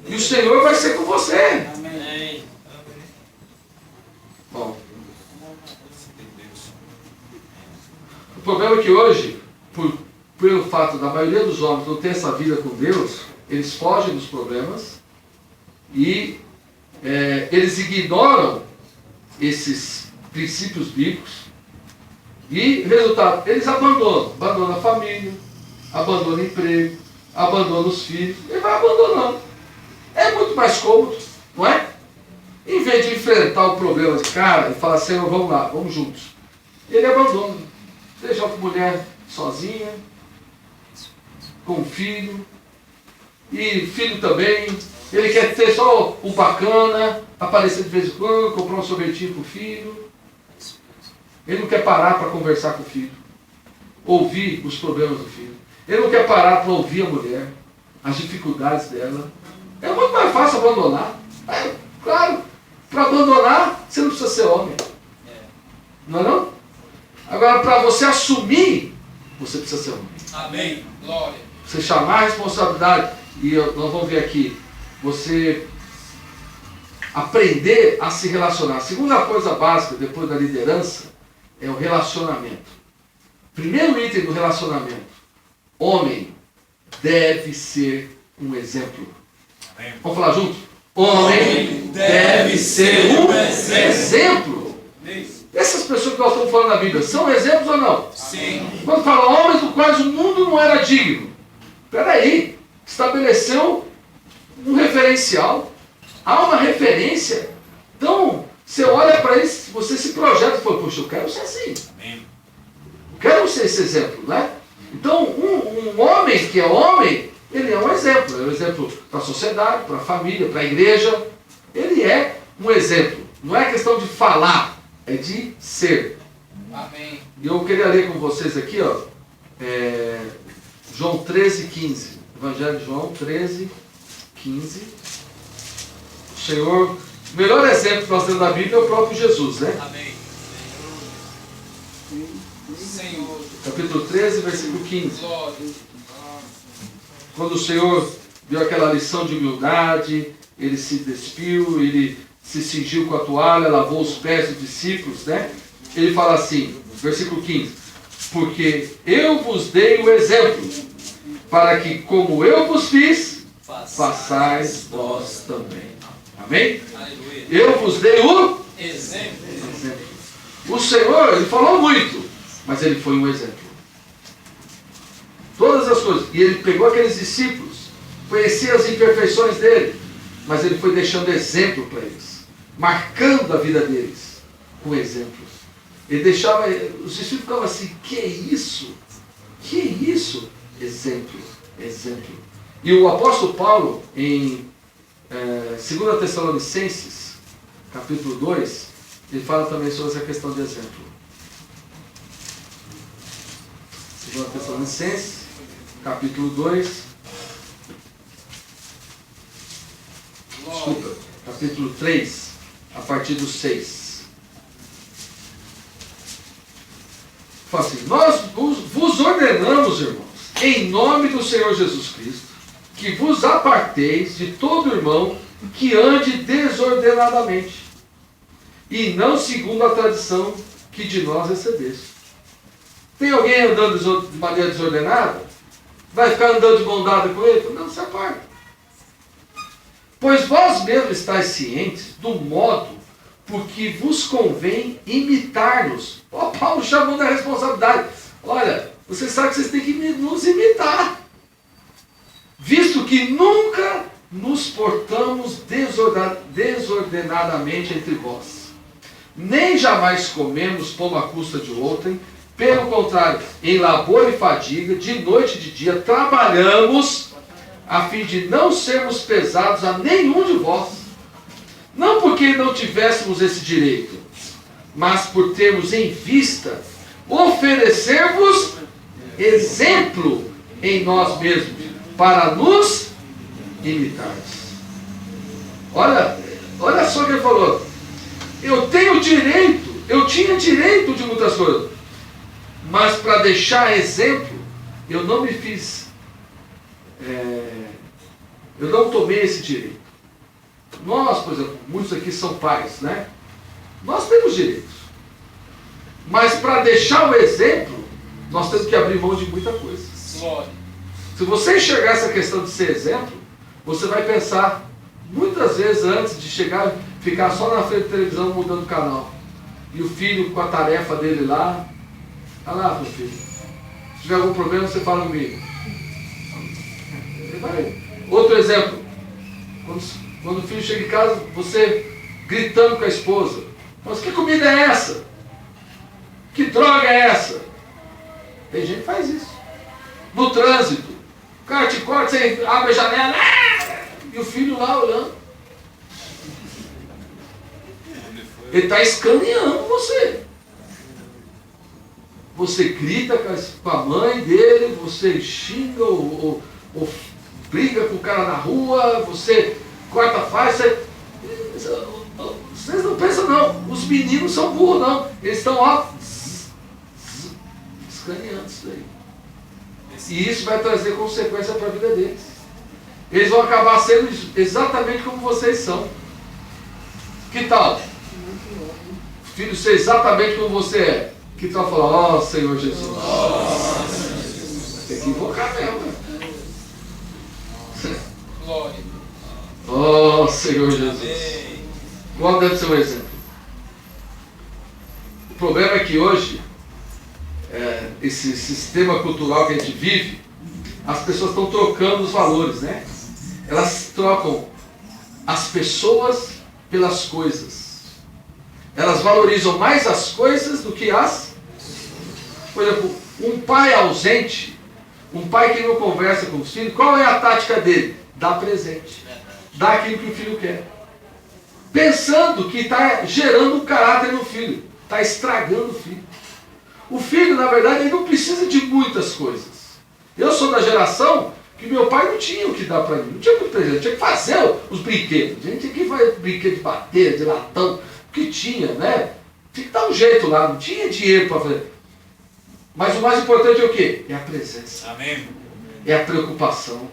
E o Senhor vai ser com você. Amém. Bom, o problema é que hoje, pelo fato da maioria dos homens não ter essa vida com Deus, eles fogem dos problemas e eles ignoram esses princípios bíblicos e, resultado, eles abandonam a família, abandonam o emprego, abandonam os filhos, ele vai abandonando. É muito mais cômodo, não é? Em vez de enfrentar o problema de cara e falar, Senhor, vamos lá, vamos juntos, ele abandona, deixa a mulher sozinha, com o filho, e filho também, ele quer ter só um bacana, aparecer de vez em quando, comprar um sorvetinho para o filho. Ele não quer parar para conversar com o filho, ouvir os problemas do filho. Ele não quer parar para ouvir a mulher, as dificuldades dela. É muito mais fácil abandonar. Claro, para abandonar, você não precisa ser homem. Não é não? Agora, para você assumir, você precisa ser homem. Amém. Glória. Você chamar a responsabilidade, e nós vamos ver aqui, você aprender a se relacionar. A segunda coisa básica, depois da liderança, é o relacionamento. Primeiro item do relacionamento. Homem deve ser um exemplo. Amém. Vamos falar junto? Homem deve ser um exemplo. Essas pessoas que nós estamos falando na Bíblia, são exemplos ou não? Sim. Quando fala homens do quais o mundo não era digno. Espera aí, estabeleceu um referencial. Há uma referência. Então, você olha para isso, você se projeta e fala, poxa, eu quero ser assim. Amém. Eu quero ser esse exemplo, né? Então, um homem que é homem, ele é um exemplo. É um exemplo para a sociedade, para a família, para a igreja. Ele é um exemplo. Não é questão de falar, é de ser. Amém. E eu queria ler com vocês aqui, ó, João 13:15. Evangelho de João 13:15. O Senhor, o melhor exemplo que nós temos na Bíblia é o próprio Jesus, né? Amém. Senhor. Capítulo 13, versículo 15. Glória. Quando o Senhor deu aquela lição de humildade, ele se despiu, ele se cingiu com a toalha, lavou os pés dos discípulos, né? Ele fala assim, versículo 15: porque eu vos dei o exemplo, para que como eu vos fiz, façais vós também. Amém? Aleluia. Eu vos dei o Exemplo. exemplo. O Senhor, ele falou muito, mas ele foi um exemplo. Todas as coisas. E ele pegou aqueles discípulos, conhecia as imperfeições dele, mas ele foi deixando exemplo para eles, marcando a vida deles com exemplos. Ele deixava, os discípulos ficavam assim, que é isso? Que é isso? Exemplo, exemplo. E o apóstolo Paulo, em 2 Tessalonicenses, capítulo 2, ele fala também sobre essa questão de exemplo. 2 Tessalonicenses, capítulo 2, desculpa, capítulo 3, a partir do 6. Fala assim, nós vos ordenamos, irmãos, em nome do Senhor Jesus Cristo, que vos aparteis de todo irmão que ande desordenadamente, e não segundo a tradição que de nós recebeste. Tem alguém andando de maneira desordenada? Vai ficar andando de mão dada com ele? Não, se aparta. Pois vós mesmos estáis cientes do modo por que vos convém imitar-nos. Ó, Paulo chamou da responsabilidade. Olha, vocês sabem que vocês têm que nos imitar. Visto que nunca nos portamos desordenadamente entre vós. Nem jamais comemos pão à custa de outrem. Pelo contrário, em labor e fadiga, de noite e de dia, trabalhamos a fim de não sermos pesados a nenhum de vós. Não porque não tivéssemos esse direito, mas por termos em vista oferecer-vos exemplo em nós mesmos, para nos imitar. Olha só o que ele falou. Eu tinha direito de muitas coisas, mas para deixar exemplo, eu não me fiz Eu não tomei esse direito. Nós, por exemplo, muitos aqui são pais, né? Nós temos direitos. Mas para deixar o exemplo, nós temos que abrir mão de muita coisa. Glória. Se você enxergar essa questão de ser exemplo, você vai pensar muitas vezes antes de chegar, ficar só na frente da televisão mudando o canal. E o filho com a tarefa dele lá, olha lá, meu filho. Se tiver algum problema, você fala comigo. Outro exemplo, quando o filho chega em casa, você gritando com a esposa. Mas que comida é essa? Que droga é essa? Tem gente que faz isso. No trânsito, o cara te corta, você abre a janela, e o filho lá olhando. Ele está escaneando você. Você grita com a mãe dele, você xinga ou briga com o cara na rua, você corta a face. Vocês não pensam não, os meninos são burros não. Eles estão escaneando isso daí. E isso vai trazer consequência para a vida deles. Eles vão acabar sendo exatamente como vocês são. Que tal? Filho ser exatamente como você é. Que tal falar, ó Senhor Jesus? Tem que invocar mesmo. Né? Glória. Ó Senhor Jesus. Qual deve ser um exemplo? O problema é que hoje, esse sistema cultural que a gente vive, as pessoas estão trocando os valores, né? Elas trocam as pessoas pelas coisas. Elas valorizam mais as coisas do que as... Por exemplo, um pai ausente, um pai que não conversa com os filhos, qual é a tática dele? Dá presente. Dá aquilo que o filho quer. Pensando que está gerando um caráter no filho. Está estragando o filho. O filho, na verdade, ele não precisa de muitas coisas. Eu sou da geração que meu pai não tinha o que dar para mim. Não tinha muito presente. Tinha que fazer os brinquedos. A gente tinha que fazer brinquedo de bater, de latão. O que tinha, né? Tinha que dar um jeito lá. Não tinha dinheiro para fazer. Mas o mais importante é o quê? É a presença. Amém. É a preocupação.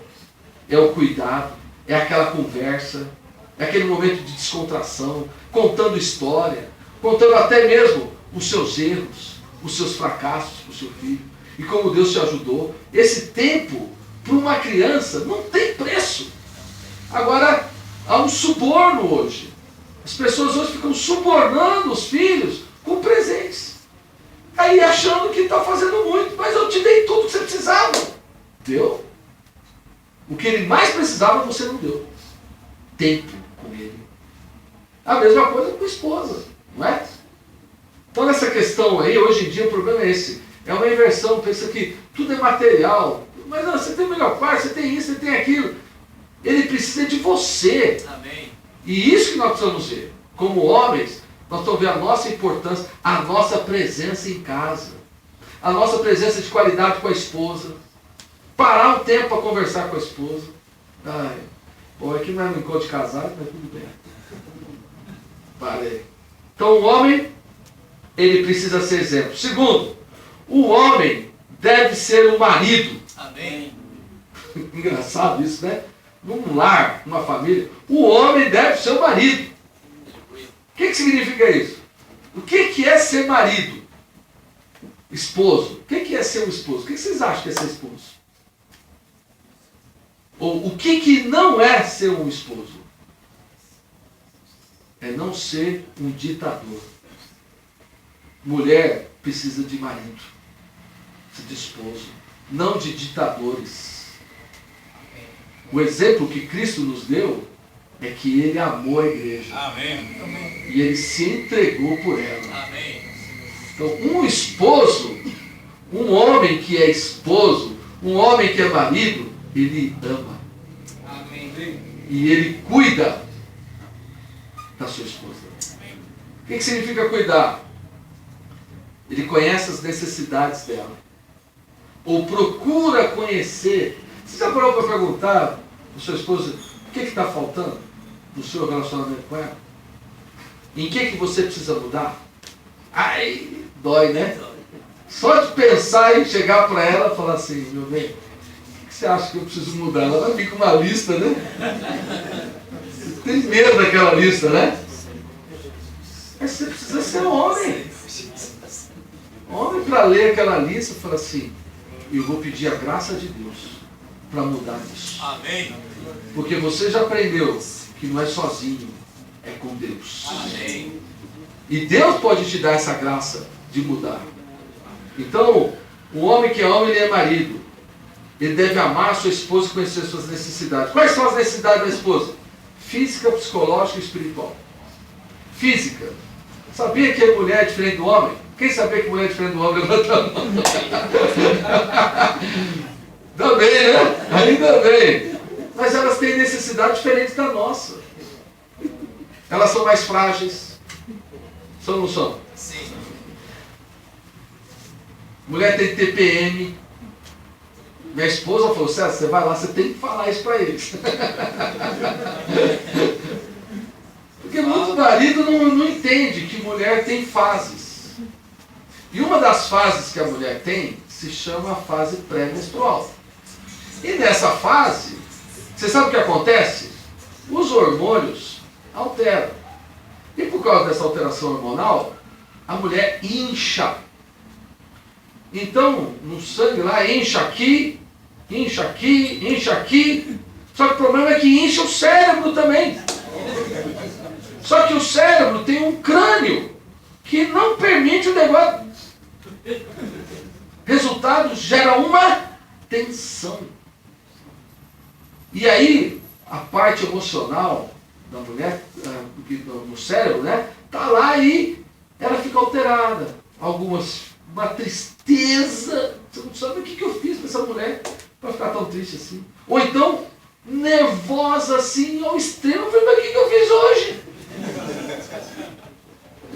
É o cuidado. É aquela conversa. É aquele momento de descontração. Contando história. Contando até mesmo os seus erros. Os seus fracassos para o seu filho. E como Deus te ajudou. Esse tempo, para uma criança, não tem preço. Agora, há um suborno hoje. As pessoas hoje ficam subornando os filhos com presentes. Aí achando que está fazendo muito. Mas eu te dei tudo que você precisava. Deu? O que ele mais precisava, você não deu. Tempo com ele. A mesma coisa com a esposa. Não é? Então nessa questão aí, hoje em dia, o problema é esse. É uma inversão. Pensa que tudo é material. Mas não, você tem o melhor pai, você tem isso, você tem aquilo. Ele precisa de você. Amém. E isso que nós precisamos ver. Como homens, nós estamos vendo a nossa importância, a nossa presença em casa. A nossa presença de qualidade com a esposa. Parar um tempo para conversar com a esposa. Ai, bom, aqui não é um encontro de casado, mas tudo bem. Parei. Então o homem, ele precisa ser exemplo. Segundo, o homem deve ser o marido. Amém. Engraçado isso, né? Num lar, numa família, o homem deve ser o marido. O que significa isso? O que é ser marido? Esposo. O que é ser um esposo? O que vocês acham que é ser esposo? Ou o que não é ser um esposo? É não ser um ditador. Mulher precisa de marido, de esposo, não de ditadores. O exemplo que Cristo nos deu é que ele amou a igreja. Amém. E ele se entregou por ela. Amém. Então, um esposo, um homem que é esposo, um homem que é marido, ele ama. Amém. E ele cuida da sua esposa. O que significa cuidar? Ele conhece as necessidades dela. Ou procura conhecer. Você já parou para perguntar para sua esposa o que está faltando no seu relacionamento com ela? Em que você precisa mudar? Ai, dói, né? Só de pensar em chegar para ela e falar assim, meu bem, que você acha que eu preciso mudar? Ela vai vir com uma lista, né? Você tem medo daquela lista, né? Mas você precisa ser homem. Homem para ler aquela lista e falar assim, eu vou pedir a graça de Deus para mudar isso. Amém. Porque você já aprendeu que não é sozinho, é com Deus. Amém. E Deus pode te dar essa graça de mudar. Então, o homem que é homem, ele é marido. Ele deve amar a sua esposa e conhecer as suas necessidades. Quais são as necessidades da esposa? Física, psicológica e espiritual. Física. Sabia que a mulher é diferente do homem? Quem sabia que a mulher é diferente do homem? Levanta a mão. Também, né? Ainda bem. Mas elas têm necessidades diferentes da nossa. Elas são mais frágeis. São ou não são? Sim. Mulher tem TPM. Minha esposa falou, César, você vai lá, você tem que falar isso para eles. Porque muito marido não entende que mulher tem fases. E uma das fases que a mulher tem se chama a fase pré-menstrual. E nessa fase, você sabe o que acontece? Os hormônios alteram. E por causa dessa alteração hormonal, a mulher incha. Então, no sangue lá, incha aqui, incha aqui, incha aqui. Só que o problema é que incha o cérebro também. Só que o cérebro tem um crânio que não permite o negócio. Resultado, gera uma tensão. E aí, a parte emocional da mulher, no cérebro, né? Tá lá e ela fica alterada. Algumas, uma tristeza. Você não sabe o que eu fiz para essa mulher para ficar tão triste assim. Ou então, nervosa assim ao extremo. Eu falei, mas o que eu fiz hoje?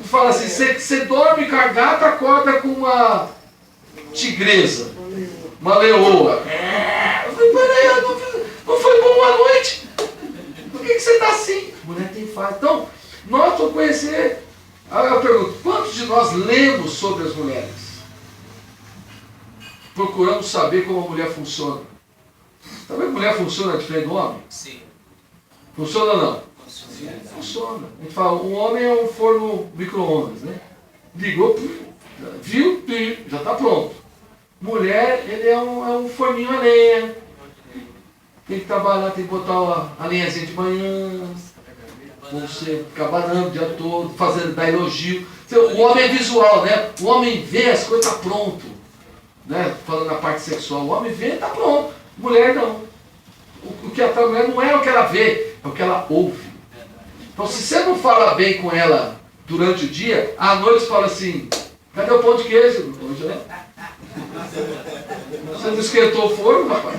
Fala assim, você dorme com a gata, acorda com uma tigresa, uma leoa. Eu falei, peraí, não foi bom a noite? Por que você está assim? Mulher tem fase. Então, nós vamos conhecer. Eu pergunto, quantos de nós lemos sobre as mulheres? Procuramos saber como a mulher funciona. Sabe que a mulher funciona diferente do homem? Sim. Funciona ou não? Funciona. A gente fala, o homem é um forno micro-ondas, né? Ligou, viu, já está pronto. Mulher, ele é um forninho a lenha. Tem que trabalhar, tem que botar a lenhazinha de manhã. Você ficar banando o dia todo, fazendo, dar elogio. O homem é visual, né? O homem vê as coisas, está pronto. Né? Falando na parte sexual, o homem vê, está pronto. Mulher não. O que atrai a mulher não é o que ela vê, é o que ela ouve. Então, se você não fala bem com ela durante o dia, à noite você fala assim, cadê o pão de queijo? Hoje, né? Você não esquentou o forno, rapaz?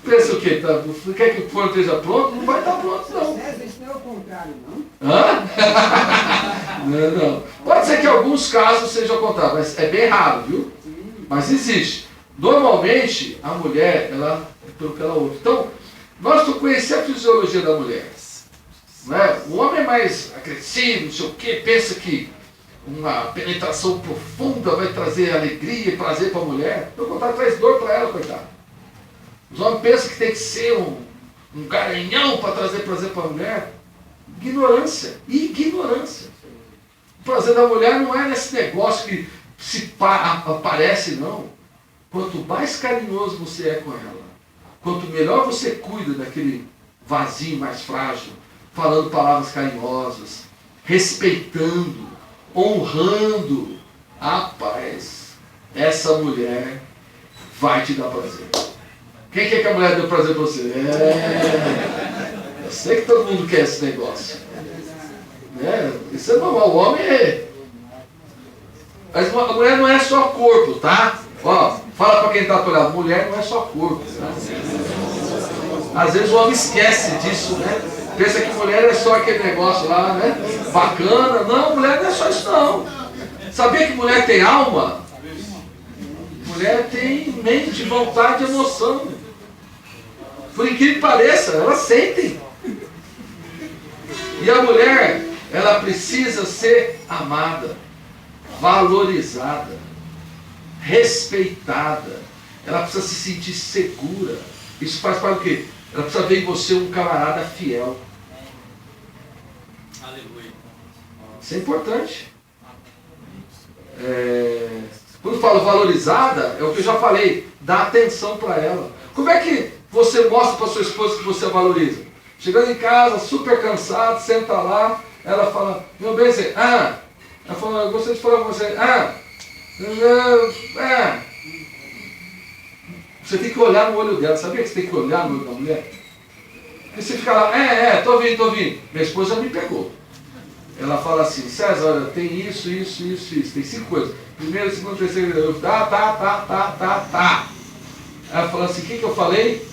Pensa o quê? Tá, quer que o forno esteja pronto? Não vai estar pronto, não. Isso não é o contrário, não? Hã? Não. Pode ser que em alguns casos seja o contrário, mas é bem raro, viu? Mas existe. Normalmente, a mulher, ela é pelo que ela ouve. Então, nós vamos conhecer a fisiologia da mulher. Não é? O homem é mais agressivo, não sei o quê, pensa que uma penetração profunda vai trazer alegria e prazer para a mulher. Pelo contrário, traz dor para ela, coitado. Os homens pensam que tem que ser um garanhão para trazer prazer para a mulher. Ignorância. Ignorância. O prazer da mulher não é nesse negócio que se aparece, não. Quanto mais carinhoso você é com ela, quanto melhor você cuida daquele vazio mais frágil, falando palavras carinhosas, respeitando, honrando, rapaz, essa mulher vai te dar prazer. Quem quer que a mulher dê prazer pra você? Eu sei que todo mundo quer esse negócio. Isso é normal, o homem é... Mas a mulher não é só corpo, tá? Ó, fala pra quem tá olhando, mulher não é só corpo. Tá? Às vezes o homem esquece disso, né? Pensa que mulher é só aquele negócio lá, né? Bacana. Não, mulher não é só isso não. Sabia que mulher tem alma? Mulher tem mente, vontade e emoção. Por incrível que pareça, elas sentem. E a mulher, ela precisa ser amada, valorizada, respeitada, Ela precisa se sentir segura. Isso faz parte do quê? Ela precisa ver em você um camarada fiel. Aleluia. Isso é importante. Quando eu falo valorizada, é o que eu já falei. Dá atenção para ela. Como é que você mostra para sua esposa que você a valoriza? Chegando em casa, super cansado, senta lá, ela fala, meu bem, você, ela fala, eu gostaria de falar com você, Você tem que olhar no olho dela, sabia que você tem que olhar no olho da mulher? Porque você fica lá, tô ouvindo. Minha esposa já me pegou. Ela fala assim, César, olha, tem isso, tem 5 coisas. Primeiro, segundo, terceiro, eu tá. Ela fala assim, o que eu falei?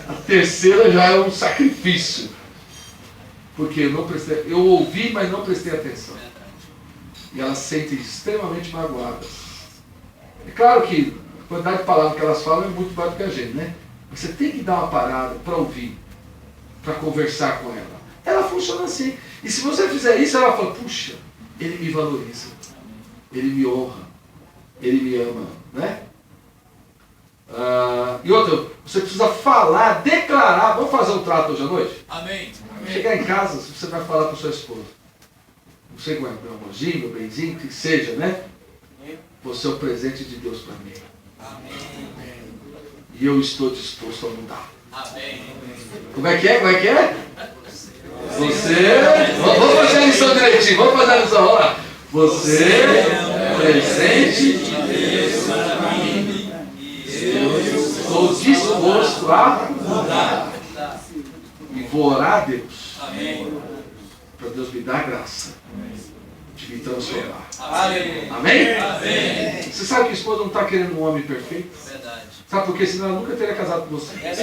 A terceira já é um sacrifício. Porque eu ouvi, mas não prestei atenção. E elas se sentem extremamente magoadas. É claro que a quantidade de palavras que elas falam é muito mais do que a gente, né? Você tem que dar uma parada para ouvir, para conversar com ela. Ela funciona assim. E se você fizer isso, ela fala, puxa, ele me valoriza, ele me honra, ele me ama, né? E outra, você precisa falar, declarar. Vamos fazer um trato hoje à noite? Amém. Chegar em casa, você vai falar para sua esposa. Não sei como é, meu amorzinho, meu benzinho, que seja, né? Você é o presente de Deus para mim. Amém. E eu estou disposto a mudar. Amém. Como é que é? Você... Vamos fazer a lição direitinho, vamos lá. Você é o presente de Deus para mim. Eu estou disposto a mudar. E vou orar a Deus. Amém. Para Deus me dar graça de me transformar. Amém. Amém? Você sabe que a esposa não está querendo um homem perfeito? Verdade. Sabe por quê? Senão ela nunca teria casado com você. É isso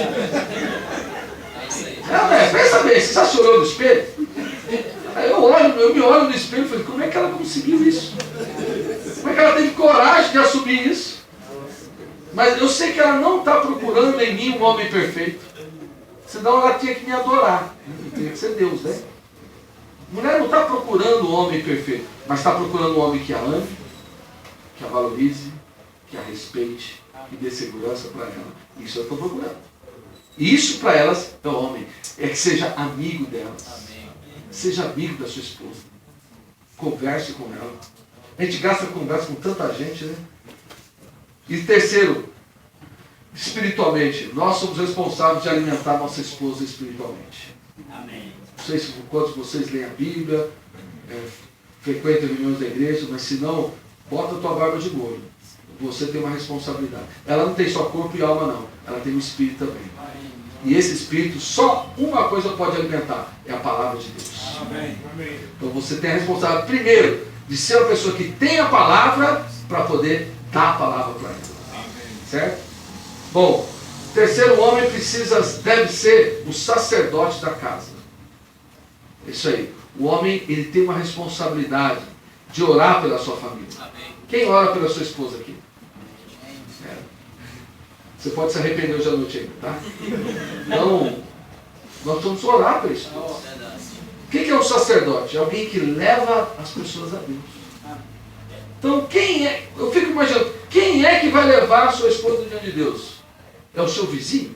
aí. Pensa bem, você já chorou no espelho? Aí eu me olho no espelho e falei, como é que ela conseguiu isso? Como é que ela teve coragem de assumir isso? Mas eu sei que ela não está procurando em mim um homem perfeito. Senão ela tinha que me adorar. Tinha que ser Deus, né? Mulher não está procurando um homem perfeito, mas está procurando um homem que a ame, que a valorize, que a respeite e dê segurança para ela. Isso eu estou procurando. E isso para elas é o homem. É que seja amigo delas. Amém. Seja amigo da sua esposa. Converse com ela. A gente gasta conversa com tanta gente, né? E terceiro, espiritualmente, nós somos responsáveis de alimentar nossa esposa espiritualmente. Amém. Não sei se quantos de vocês leem a Bíblia, frequentam reuniões da igreja, mas se não, bota a tua barba de molho. Você tem uma responsabilidade. Ela não tem só corpo e alma, não. Ela tem um espírito também. E esse espírito, só uma coisa pode alimentar, é a palavra de Deus. Amém. Então você tem a responsabilidade, primeiro, de ser uma pessoa que tem a palavra para poder dar a palavra para ela. Certo? Bom, terceiro, o homem deve ser o sacerdote da casa. Isso aí. O homem, ele tem uma responsabilidade de orar pela sua família. Amém. Quem ora pela sua esposa aqui? Você pode se arrepender hoje à noite ainda, tá? Então, nós vamos orar pela esposa. Quem que é um sacerdote? É alguém que leva as pessoas a Deus. Então, quem é? Eu fico imaginando, quem é que vai levar a sua esposa diante de Deus? É o seu vizinho?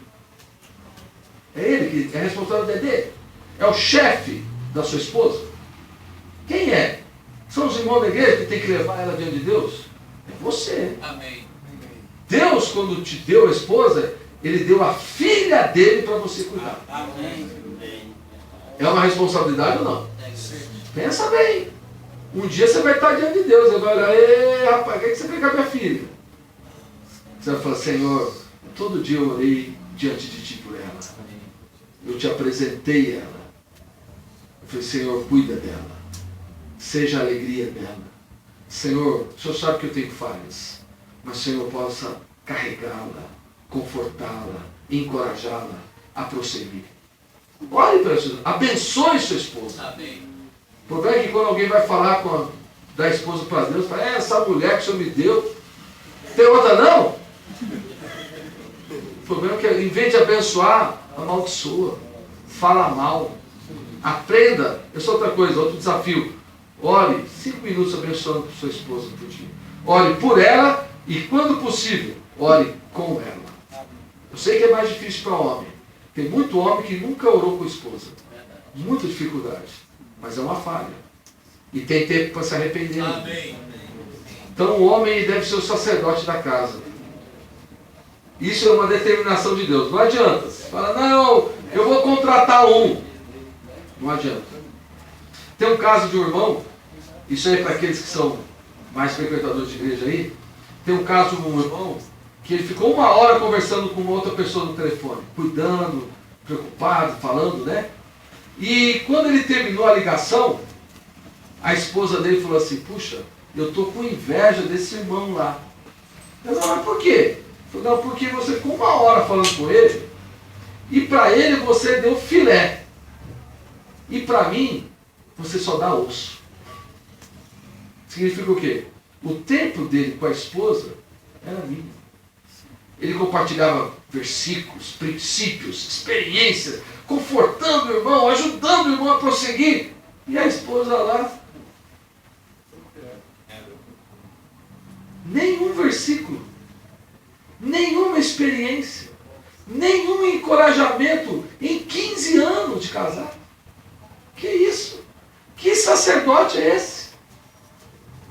É ele que é responsável dele? É o chefe da sua esposa? Quem é? São os irmãos da igreja que tem que levar ela diante de Deus? É você. Amém. Deus, quando te deu a esposa, Ele deu a filha dele para você cuidar. Amém. É uma responsabilidade ou não? Deve ser. Pensa bem. Um dia você vai estar diante de Deus. Ele vai olhar, ei, rapaz, o que você fez com a minha filha? Você vai falar, Senhor, todo dia eu orei diante de ti por ela. Eu te apresentei ela. Eu falei, Senhor, cuida dela. Seja a alegria dela. Senhor, o Senhor sabe que eu tenho falhas. Mas o Senhor possa carregá-la, confortá-la, encorajá-la a prosseguir. Ore para isso. Abençoe sua esposa. Amém. O problema é que quando alguém vai falar da esposa para Deus, fala, essa mulher que o Senhor me deu, tem outra não? O problema é que em vez de abençoar, amaldiçoa, fala mal. Aprenda. Essa é outra coisa, outro desafio. Ore 5 minutos abençoando sua esposa por dia. Ore por ela e, quando possível, ore com ela. Eu sei que é mais difícil para homem. Tem muito homem que nunca orou com a esposa. Muita dificuldade. Mas é uma falha. E tem tempo para se arrepender. Amém. Então o homem deve ser o sacerdote da casa. Isso é uma determinação de Deus. Não adianta. Você fala, não, eu vou contratar um. Não adianta. Tem um caso de um irmão, isso aí é para aqueles que são mais frequentadores de igreja aí. Tem um caso de um irmão que ele ficou 1 hora conversando com uma outra pessoa no telefone, cuidando, preocupado, falando, né? E quando ele terminou a ligação, a esposa dele falou assim, puxa, eu estou com inveja desse irmão lá. Eu falei, mas por quê? Ele falou, não, porque você ficou 1 hora falando com ele, e para ele você deu filé. E para mim, você só dá osso. Significa o quê? O tempo dele com a esposa era mínimo. Ele compartilhava versículos, princípios, experiências, confortando o irmão, ajudando o irmão a prosseguir. E a esposa lá, nenhum versículo, nenhuma experiência, nenhum encorajamento em 15 anos de casar. Que isso? Que sacerdote é esse?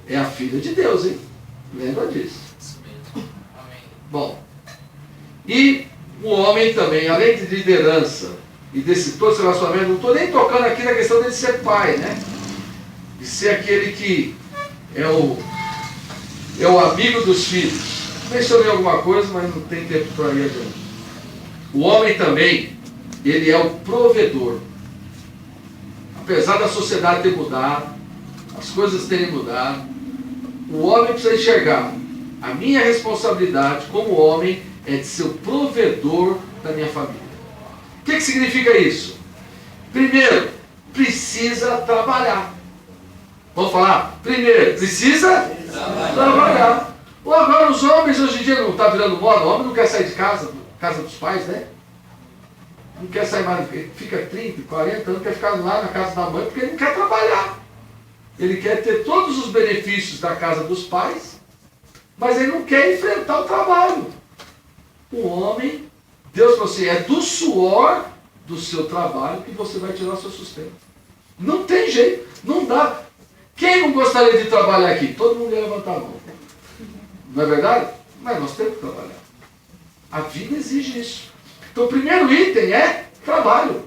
É a filha de Deus, hein? Lembra disso. Isso mesmo. Amém. Bom, e o homem também, além de liderança e desse todo esse relacionamento, não estou nem tocando aqui na questão dele ser pai, né? De ser aquele que é o amigo dos filhos. Mencionei alguma coisa, mas não tem tempo para ir adiante. O homem também, ele é o provedor. Apesar da sociedade ter mudado, as coisas terem mudado, o homem precisa enxergar a minha responsabilidade como homem é de ser o provedor da minha família. O que significa isso? Primeiro, precisa trabalhar. Vamos falar? Primeiro, precisa trabalhar. Ou agora os homens hoje em dia não está virando moda, o homem não quer sair de casa dos pais, né? Não quer sair mais, fica 30, 40 anos, quer ficar lá na casa da mãe porque ele não quer trabalhar. Ele quer ter todos os benefícios da casa dos pais, mas ele não quer enfrentar o trabalho. O homem, Deus falou assim, é do suor do seu trabalho que você vai tirar o seu sustento. Não tem jeito, não dá. Quem não gostaria de trabalhar aqui? Todo mundo ia levantar a mão. Não é verdade? Mas nós temos que trabalhar. A vida exige isso. Então o primeiro item é trabalho.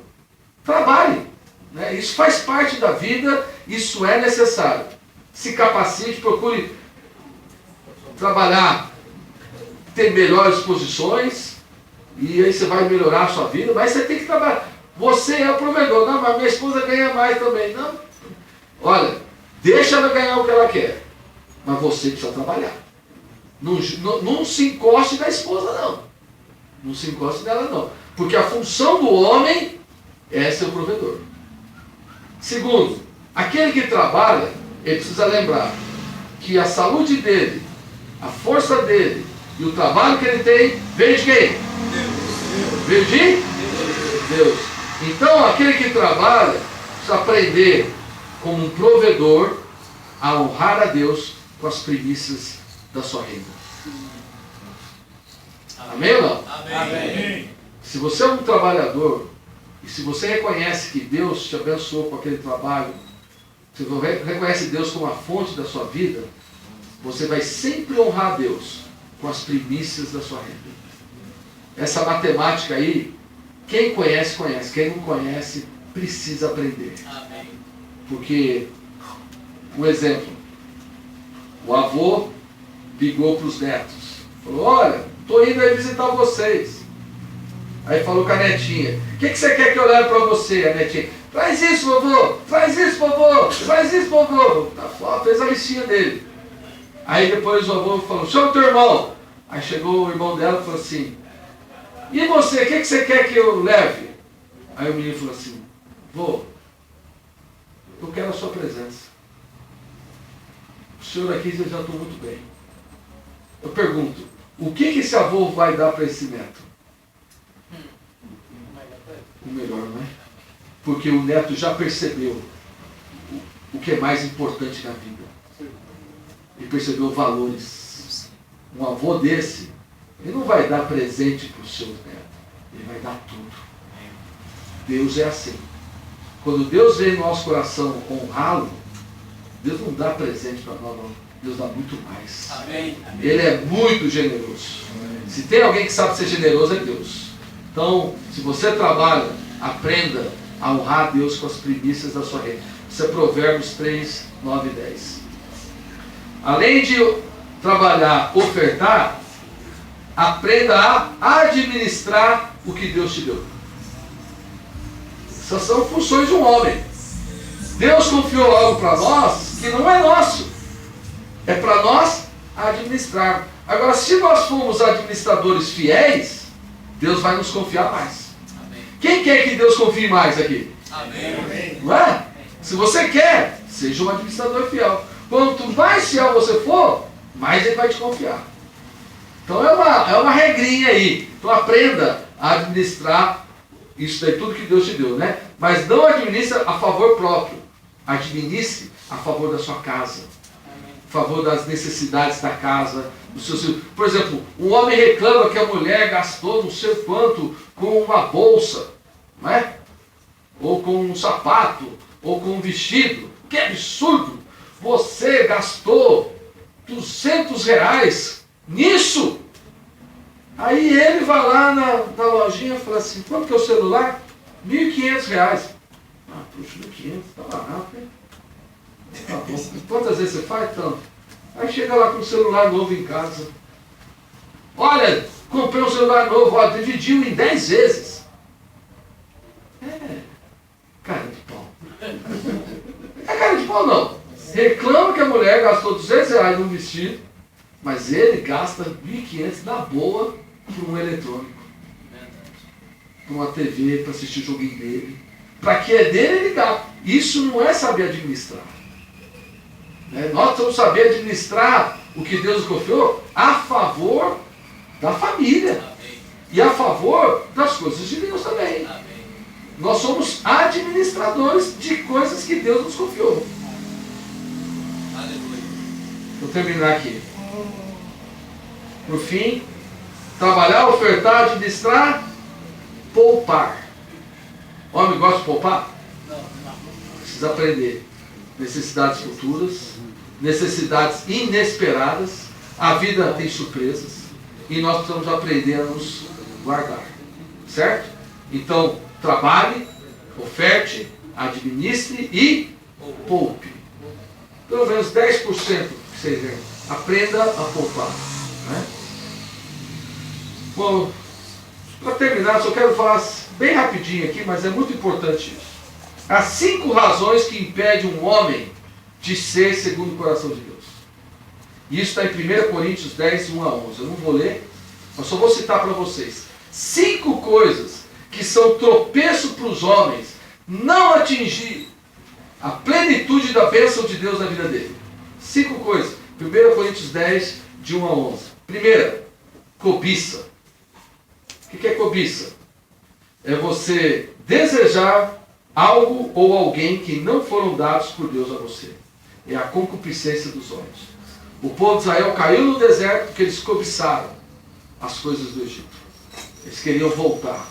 Trabalhe. Né? Isso faz parte da vida, isso é necessário. Se capacite, procure trabalhar, ter melhores posições, e aí você vai melhorar a sua vida, mas você tem que trabalhar. Você é o provedor. Não, mas minha esposa ganha mais também. Não. Olha, deixa ela ganhar o que ela quer, mas você precisa trabalhar. Não se encoste na esposa, não. Não se encoste nela, não. Porque a função do homem é ser o provedor. Segundo, aquele que trabalha, ele precisa lembrar que a saúde dele, a força dele e o trabalho que ele tem, veio de quem? Veio de Deus. Então, aquele que trabalha precisa aprender, como um provedor, a honrar a Deus com as primícias da sua renda. Amém ou não? Amém. Se você é um trabalhador, e se você reconhece que Deus te abençoou com aquele trabalho, se você reconhece Deus como a fonte da sua vida, você vai sempre honrar a Deus com as primícias da sua renda. Essa matemática aí, quem conhece, conhece. Quem não conhece, precisa aprender. Amém. Porque, um exemplo, o avô ligou para os netos. Falou, olha, estou indo aí visitar vocês. Aí falou com a netinha, o que você quer que eu leve para você? A netinha, faz isso, vovô, faz isso, vovô, faz isso, vovô. Tá, fez a listinha dele. Aí depois o avô falou, chama o teu irmão. Aí chegou o irmão dela e falou assim, e você, o que você quer que eu leve? Aí o menino falou assim, vô, eu quero a sua presença. O senhor aqui já estou muito bem. Eu pergunto, o que esse avô vai dar para esse neto? O melhor, não é? Porque o neto já percebeu o que é mais importante na vida. Ele percebeu valores. Um avô desse, ele não vai dar presente para os seus netos. Ele vai dar tudo. Deus é assim. Quando Deus vem no nosso coração honrá-lo, Deus não dá presente para nós, não. Deus dá muito mais. Amém. Ele é muito generoso. Se tem alguém que sabe ser generoso, é Deus. Então, se você trabalha, aprenda a honrar Deus com as primícias da sua renda. Isso é Provérbios 3, 9 e 10. Além de trabalhar, ofertar, aprenda a administrar o que Deus te deu. Essas são funções de um homem. Deus confiou algo para nós que não é nosso. É para nós administrar. Agora, se nós formos administradores fiéis, Deus vai nos confiar mais. Amém. Quem quer que Deus confie mais aqui? Amém. Não é? Se você quer, seja um administrador fiel. Quanto mais fiel você for, mais Ele vai te confiar. Então é uma regrinha aí. Então aprenda a administrar isso daí, tudo que Deus te deu, né? Mas não administre a favor próprio. Administre a favor da sua casa. A favor das necessidades da casa, dos seus filhos. Por exemplo, um homem reclama que a mulher gastou não sei quanto com uma bolsa, não é? Ou com um sapato, ou com um vestido. Que absurdo! Você gastou R$200 nisso? Aí ele vai lá na lojinha e fala assim, quanto que é o celular? R$1.500. Ah, puxa, 1.500, tá barato, hein? Tá bom. Quantas vezes você faz? Tanto. Aí chega lá com um celular novo em casa. Olha, comprei um celular novo, ó, dividiu em 10 vezes. É, cara de pau. É cara de pau não. Reclama que a mulher gastou R$200 num vestido, mas ele gasta R$1.500 na boa por um eletrônico. Para uma TV, para assistir o joguinho dele. Para que é dele, ele gasta. Isso não é saber administrar. Nós precisamos saber administrar o que Deus nos confiou a favor da família. Amém. E a favor das coisas de Deus também. Amém. Nós somos administradores de coisas que Deus nos confiou. Aleluia. Vou terminar aqui. Por fim, trabalhar, ofertar, administrar, poupar. Homem gosta de poupar? Não. Precisa aprender. Necessidades futuras, necessidades inesperadas. A vida tem surpresas e nós precisamos aprender a nos guardar. Certo? Então, trabalhe, oferte, administre e poupe. Pelo menos 10% que vocês ganham. Aprenda a poupar. Né? Bom, para terminar, só quero falar bem rapidinho aqui, mas é muito importante isso. Há 5 razões que impedem um homem de ser segundo o coração de Deus. E isso está em 1 Coríntios 10, 1 a 11. Eu não vou ler, mas só vou citar para vocês. 5 coisas que são tropeço para os homens não atingir a plenitude da bênção de Deus na vida dele. 5 coisas. 1 Coríntios 10, de 1 a 11. Primeira, cobiça. O que é cobiça? É você desejar algo ou alguém que não foram dados por Deus a você. É a concupiscência dos olhos. O povo de Israel caiu no deserto porque eles cobiçaram as coisas do Egito. Eles queriam voltar.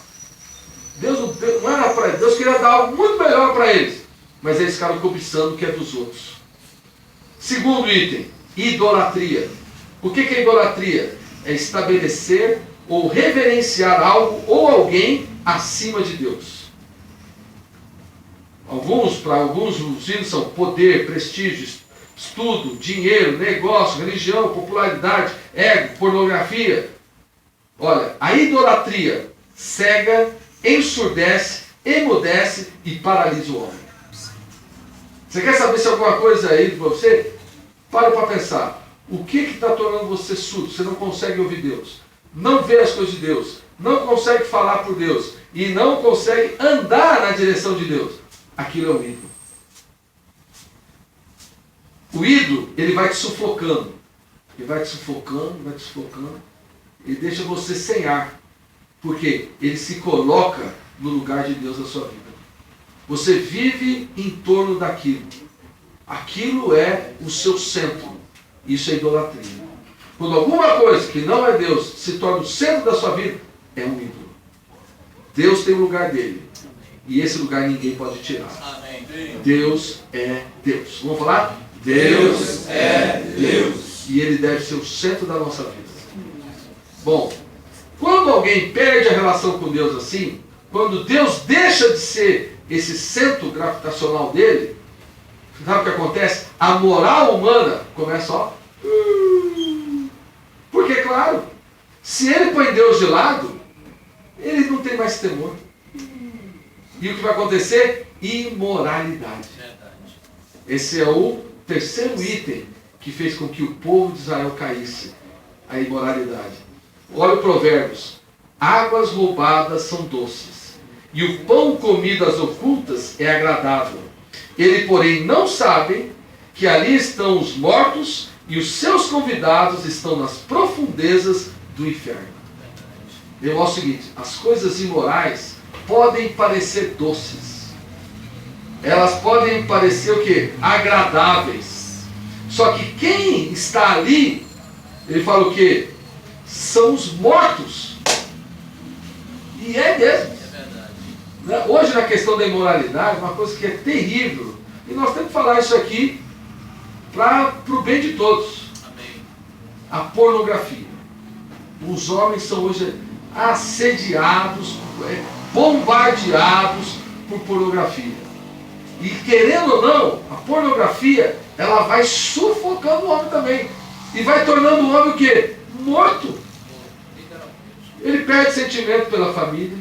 Deus não era para eles. Deus queria dar algo muito melhor para eles. Mas eles ficaram cobiçando o que é dos outros. Segundo item, idolatria. O que é idolatria? É estabelecer ou reverenciar algo ou alguém acima de Deus. Para alguns os ídolos são poder, prestígio, estudo, dinheiro, negócio, religião, popularidade, ego, pornografia. Olha, a idolatria cega, ensurdece, emudece e paralisa o homem. Você quer saber se alguma coisa é ídolo para você? Para pensar. O que está tornando você surdo? Você não consegue ouvir Deus, não vê as coisas de Deus, não consegue falar por Deus e não consegue andar na direção de Deus. Aquilo é um ídolo. O ídolo, ele vai te sufocando. Ele vai te sufocando, vai te sufocando. Ele deixa você sem ar. Porque ele se coloca no lugar de Deus na sua vida. Você vive em torno daquilo. Aquilo é o seu centro. Isso é idolatria. Quando alguma coisa que não é Deus se torna o centro da sua vida, é um ídolo. Deus tem o lugar dele. E esse lugar ninguém pode tirar. Amém. Deus é Deus. Vamos falar? Deus é Deus. E Ele deve ser o centro da nossa vida. Bom, quando alguém perde a relação com Deus assim, quando Deus deixa de ser esse centro gravitacional dele, sabe o que acontece? A moral humana começa, ó. Porque, claro, se ele põe Deus de lado, ele não tem mais temor. E o que vai acontecer? Imoralidade. Esse é o terceiro item que fez com que o povo de Israel caísse. A imoralidade. Olha o Provérbios. Águas roubadas são doces, e o pão comido às ocultas é agradável. Ele, porém, não sabe que ali estão os mortos e os seus convidados estão nas profundezas do inferno. Eu acho o seguinte, as coisas imorais podem parecer doces. Elas podem parecer o quê? Agradáveis. Só que quem está ali, ele fala o quê? São os mortos. E é mesmo. Hoje, na questão da imoralidade, uma coisa que é terrível, e nós temos que falar isso aqui para o bem de todos. Amém. A pornografia. Os homens são hoje assediados, bombardeados por pornografia. E querendo ou não, a pornografia, ela vai sufocando o homem também. E vai tornando o homem o quê? Morto. Ele perde sentimento pela família,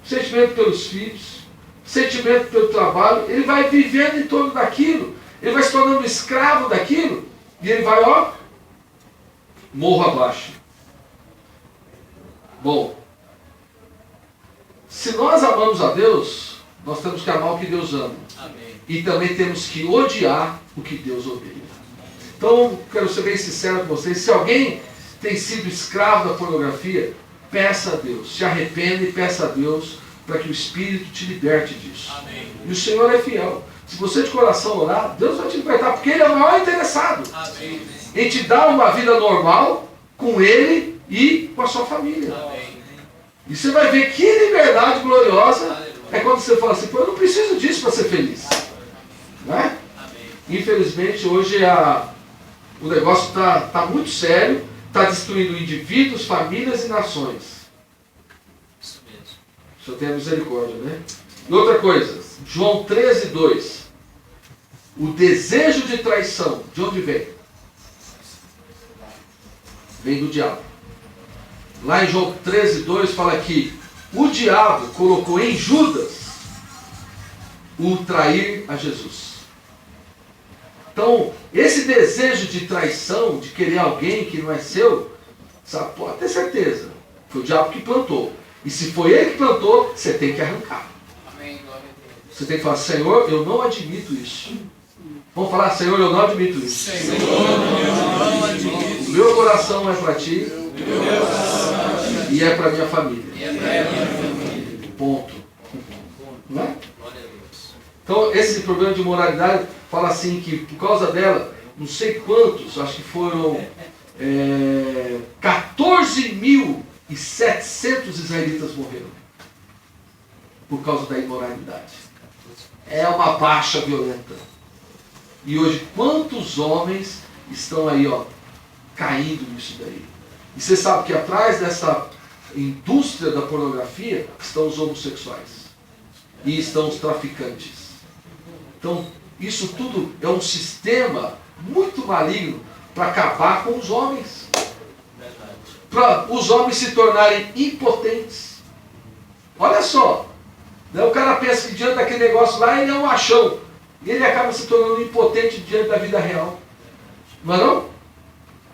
sentimento pelos filhos, sentimento pelo trabalho. Ele vai vivendo em torno daquilo. Ele vai se tornando escravo daquilo. E ele vai, ó, morro abaixo. Bom, se nós amamos a Deus, nós temos que amar o que Deus ama. Amém. E também temos que odiar o que Deus odeia. Então, quero ser bem sincero com vocês. Se alguém tem sido escravo da pornografia, peça a Deus. Se arrependa e peça a Deus para que o Espírito te liberte disso. Amém. E o Senhor é fiel. Se você de coração orar, Deus vai te libertar, porque Ele é o maior interessado Amém. em te dar uma vida normal com Ele e com a sua família. Amém. E você vai ver que liberdade gloriosa é quando você fala assim, pô, eu não preciso disso para ser feliz. Não é? Amém. Infelizmente, hoje o negócio está muito sério, está destruindo indivíduos, famílias e nações. Isso mesmo. O Senhor tenha misericórdia, né? E outra coisa, João 13:2. O desejo de traição, de onde vem? Vem do diabo. Lá em João 13:2 fala que o diabo colocou em Judas o trair a Jesus. Então, esse desejo de traição, de querer alguém que não é seu, sabe, pode ter certeza, foi o diabo que plantou. E se foi ele que plantou, você tem que arrancar. Amém. Glória a Deus. Você tem que falar, Senhor, eu não admito isso. Vamos falar, Senhor, eu não admito isso. Senhor, eu não admito. O meu coração é para ti e é para minha família. E é para minha família. Ponto. Não é? Glória a Deus. Então, esse problema de moralidade fala assim que por causa dela, não sei quantos, acho que foram 14.700 israelitas morreram por causa da imoralidade. É uma baixa violenta. E hoje, quantos homens estão aí, ó, caindo nisso daí? E você sabe que atrás dessa indústria da pornografia estão os homossexuais e estão os traficantes. Então, isso tudo é um sistema muito maligno para acabar com os homens. Para os homens se tornarem impotentes. Olha só, né? O cara pensa que diante daquele negócio lá ele é um machão. E ele acaba se tornando impotente diante da vida real. Não é não?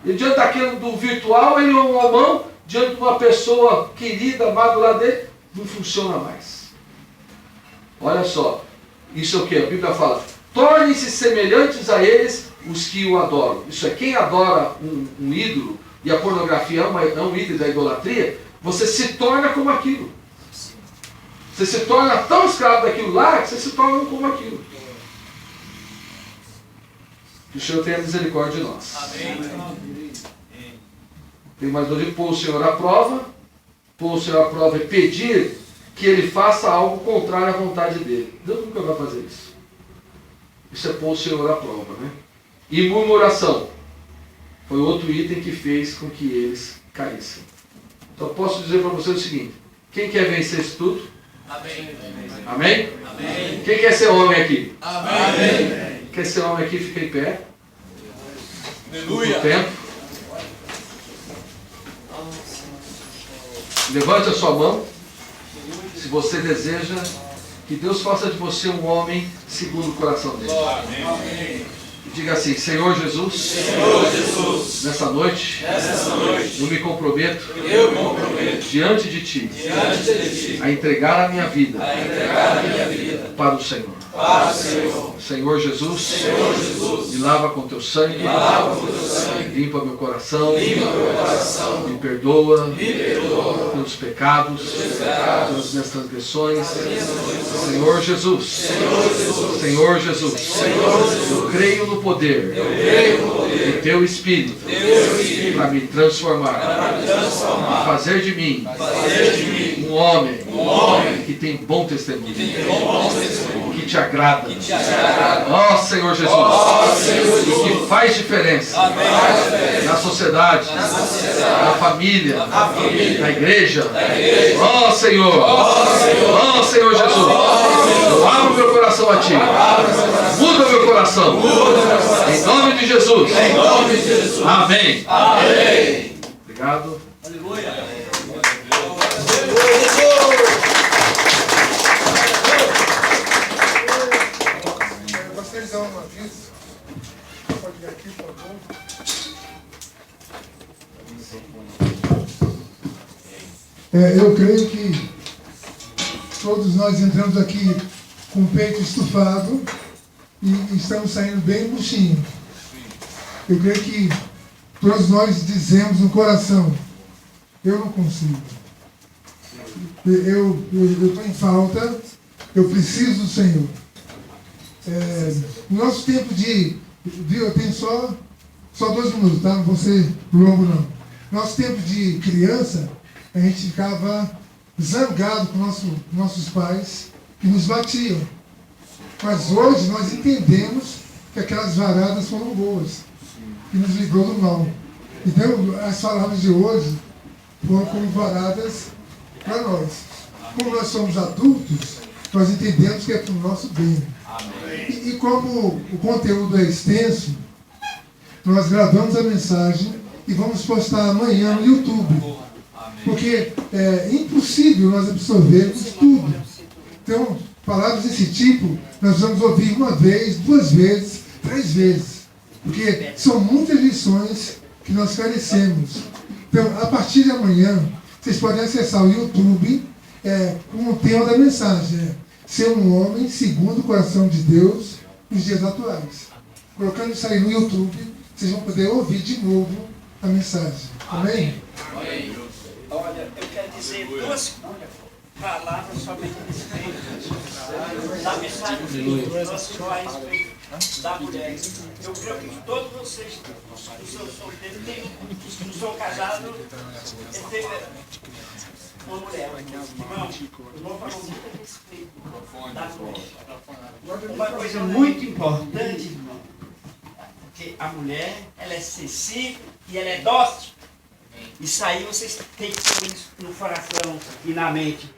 E diante daquilo do virtual, ele é um homão, diante de uma pessoa querida, amada lá dele, não funciona mais. Olha só, isso é o que? A Bíblia fala, tornem-se semelhantes a eles os que o adoram. Isso é, quem adora um ídolo, e a pornografia é um ídolo da idolatria, você se torna como aquilo. Você se torna tão escravo daquilo lá, que você se torna como aquilo. Que o Senhor tenha misericórdia de nós. Tem mais dois de pôr o Senhor à prova. Pôr o Senhor à prova é pedir que Ele faça algo contrário à vontade dEle. Deus nunca vai fazer isso. Isso é pôr o Senhor à prova, né? E murmuração. Foi outro item que fez com que eles caíssem. Então posso dizer para vocês o seguinte. Quem quer vencer isso tudo? Amém. Amém? Amém. Quem quer ser homem aqui? Amém. Quer ser homem aqui? Fica em pé. Aleluia. O tempo. Levante a sua mão. Se você deseja que Deus faça de você um homem segundo o coração dele. Amém. Diga assim, Senhor Jesus, Senhor Jesus, nessa noite, eu me comprometo, diante de Ti, a entregar a minha vida, para o Senhor. Senhor Jesus, me lava com Teu sangue, limpa meu coração, me perdoa pelos pecados, pelas minhas transgressões. Senhor Jesus, eu creio no poder de Teu Espírito para me transformar, e fazer de mim um homem que tem bom testemunho, que te agrada. Ó Senhor Jesus, e que faz diferença na sociedade, na família, na igreja. Ó Senhor, ó Senhor Jesus, eu abro meu coração a Ti. Muda meu coração. Em nome de Jesus. Amém. Obrigado. Gostaria de dar um aviso. Pode vir aqui, por favor. Eu creio que todos nós entramos aqui com o peito estufado e estamos saindo bem murchinhos. Eu creio que todos nós dizemos no coração, eu não consigo. Eu estou em falta, eu preciso do Senhor. No nosso tempo viu, eu tenho só 2 minutos, tá? Não vou ser longo não. Nosso tempo de criança, a gente ficava zangado com nossos pais que nos batiam. Mas hoje nós entendemos que aquelas varadas foram boas, que nos livrou do mal. Então as palavras de hoje foram como varadas para nós. Como nós somos adultos, nós entendemos que é para o nosso bem. E como o conteúdo é extenso, nós gravamos a mensagem e vamos postar amanhã no YouTube. Porque é impossível nós absorvermos tudo. Então, palavras desse tipo, nós vamos ouvir 1 vez, 2 vezes, 3 vezes. Porque são muitas lições que nós carecemos. Então, a partir de amanhã, vocês podem acessar o YouTube com o tema da mensagem. Ser um homem segundo o coração de Deus nos dias atuais. Colocando isso aí no YouTube, vocês vão poder ouvir de novo a mensagem. Amém? Olha, eu quero dizer 2 palavras somente a respeito da mensagem próxima a respeito da mulher. Eu creio que todos vocês, os seus solteiros, os que não são casados, teve uma mulher. Irmão falou muito a respeito da mulher. Uma coisa muito importante, irmão, porque a mulher, ela é sensível e ela é dócil. Isso aí vocês têm que ter isso no coração e na mente.